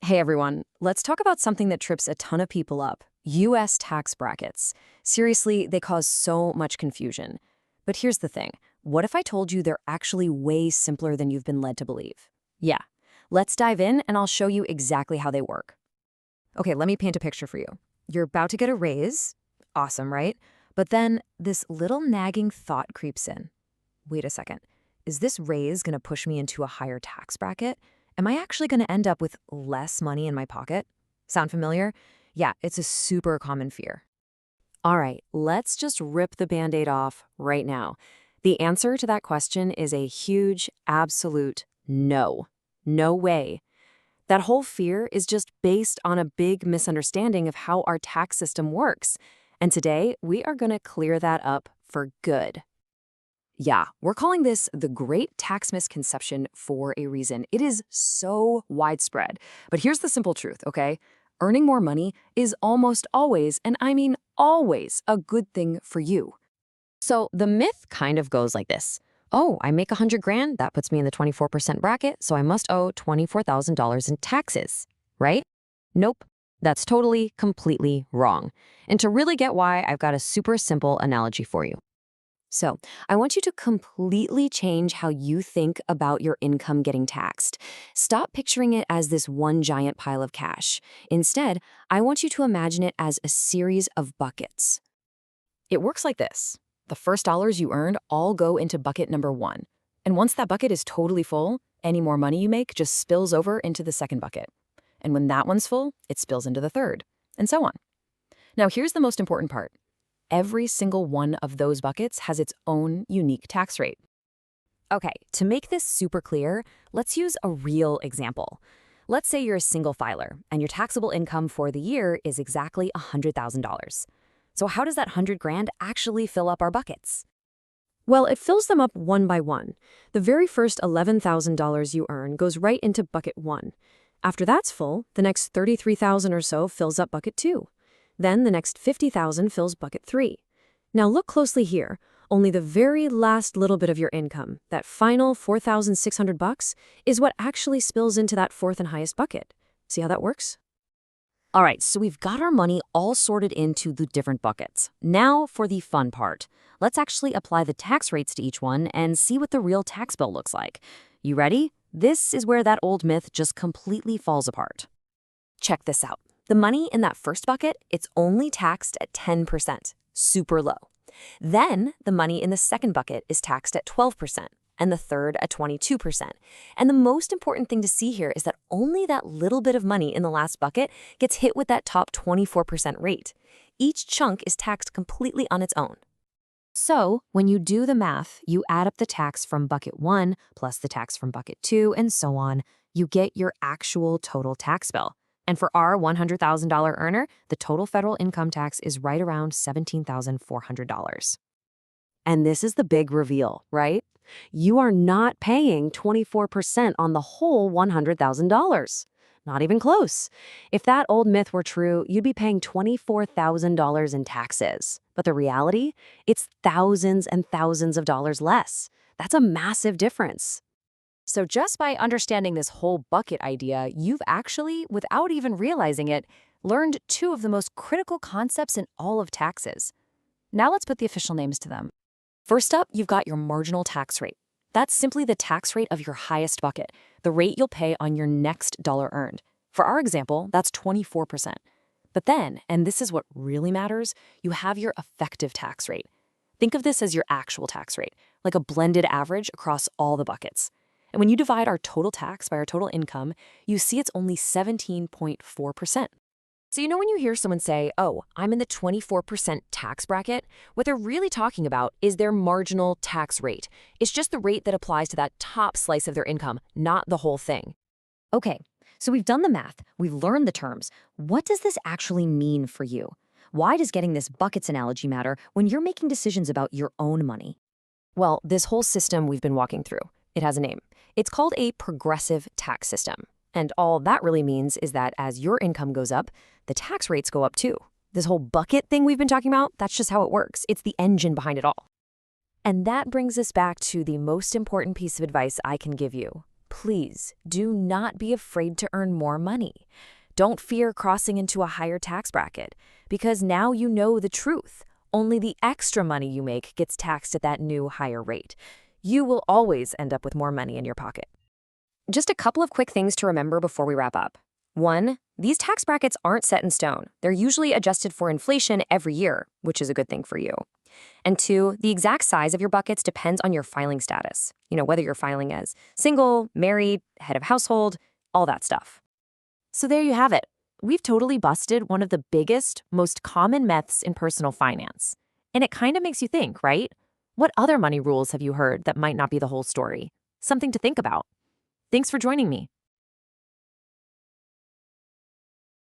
Hey everyone, let's talk about something that trips a ton of people up. US tax brackets. Seriously, they cause so much confusion. But here's the thing. What if I told you they're actually way simpler than you've been led to believe? Yeah. Let's dive in and I'll show you exactly how they work. Okay, let me paint a picture for you. You're about to get a raise. Awesome, right? But then this little nagging thought creeps in. Wait a second. Is this raise going to push me into a higher tax bracket? Am I actually going to end up with less money in my pocket? Sound familiar? Yeah, it's a super common fear. All right, let's just rip the Band-Aid off right now. The answer to that question is a huge, absolute no. No way. That whole fear is just based on a big misunderstanding of how our tax system works. And today, we are going to clear that up for good. Yeah, we're calling this the Great Tax Misconception for a reason. It is so widespread. But here's the simple truth, okay? Earning more money is almost always, and I mean always, a good thing for you. So the myth kind of goes like this. Oh, I make 100 grand, that puts me in the 24% bracket, so I must owe $24,000 in taxes, right? Nope. That's totally, completely wrong. And to really get why, I've got a super simple analogy for you. So, I want you to completely change how you think about your income getting taxed. Stop picturing it as this one giant pile of cash. Instead, I want you to imagine it as a series of buckets. It works like this. The first dollars you earned all go into bucket number 1. And once that bucket is totally full, any more money you make just spills over into the second bucket. And when that one's full, it spills into the third, and so on. Now, here's the most important part. Every single one of those buckets has its own unique tax rate. Okay, to make this super clear, let's use a real example. Let's say you're a single filer, and your taxable income for the year is exactly $100,000. So how does that 100 grand actually fill up our buckets? Well, it fills them up one by one. The very first $11,000 you earn goes right into bucket 1. After that's full, the next $33,000 or so fills up bucket 2. Then the next $50,000 fills bucket 3. Now look closely here. Only the very last little bit of your income, that final $4,600, is what actually spills into that fourth and highest bucket. See how that works? All right, so we've got our money all sorted into the different buckets. Now for the fun part. Let's actually apply the tax rates to each one and see what the real tax bill looks like. You ready? This is where that old myth just completely falls apart. Check this out. The money in that first bucket, it's only taxed at 10%, super low. Then the money in the second bucket is taxed at 12%, and the third at 22%. And the most important thing to see here is that only that little bit of money in the last bucket gets hit with that top 24% rate. Each chunk is taxed completely on its own. So when you do the math, you add up the tax from bucket 1 plus the tax from bucket 2 and so on, you get your actual total tax bill. And for our $100,000 earner, the total federal income tax is right around $17,400. And this is the big reveal, right? You are not paying 24% on the whole $100,000. Not even close. If that old myth were true, you'd be paying $24,000 in taxes. But the reality? It's thousands and thousands of dollars less. That's a massive difference. So just by understanding this whole bucket idea, you've actually, without even realizing it, learned 2 of the most critical concepts in all of taxes. Now let's put the official names to them. First up, you've got your marginal tax rate. That's simply the tax rate of your highest bucket, the rate you'll pay on your next dollar earned. For our example, that's 24%. But then, and this is what really matters, you have your effective tax rate. Think of this as your actual tax rate, like a blended average across all the buckets. And when you divide our total tax by our total income, you see it's only 17.4%. So you know when you hear someone say, oh, I'm in the 24% tax bracket, what they're really talking about is their marginal tax rate. It's just the rate that applies to that top slice of their income, not the whole thing. Okay, so we've done the math, we've learned the terms. What does this actually mean for you? Why does getting this buckets analogy matter when you're making decisions about your own money? Well, this whole system we've been walking through, it has a name. It's called a progressive tax system. And all that really means is that as your income goes up, the tax rates go up too. This whole bucket thing we've been talking about, that's just how it works. It's the engine behind it all. And that brings us back to the most important piece of advice I can give you. Please do not be afraid to earn more money. Don't fear crossing into a higher tax bracket, because now you know the truth. Only the extra money you make gets taxed at that new higher rate. You will always end up with more money in your pocket. Just a couple of quick things to remember before we wrap up. 1, these tax brackets aren't set in stone. They're usually adjusted for inflation every year, which is a good thing for you. And 2, the exact size of your buckets depends on your filing status. Whether you're filing as single, married, head of household, all that stuff. So there you have it. We've totally busted one of the biggest, most common myths in personal finance. And it kind of makes you think, right? What other money rules have you heard that might not be the whole story? Something to think about. Thanks for joining me.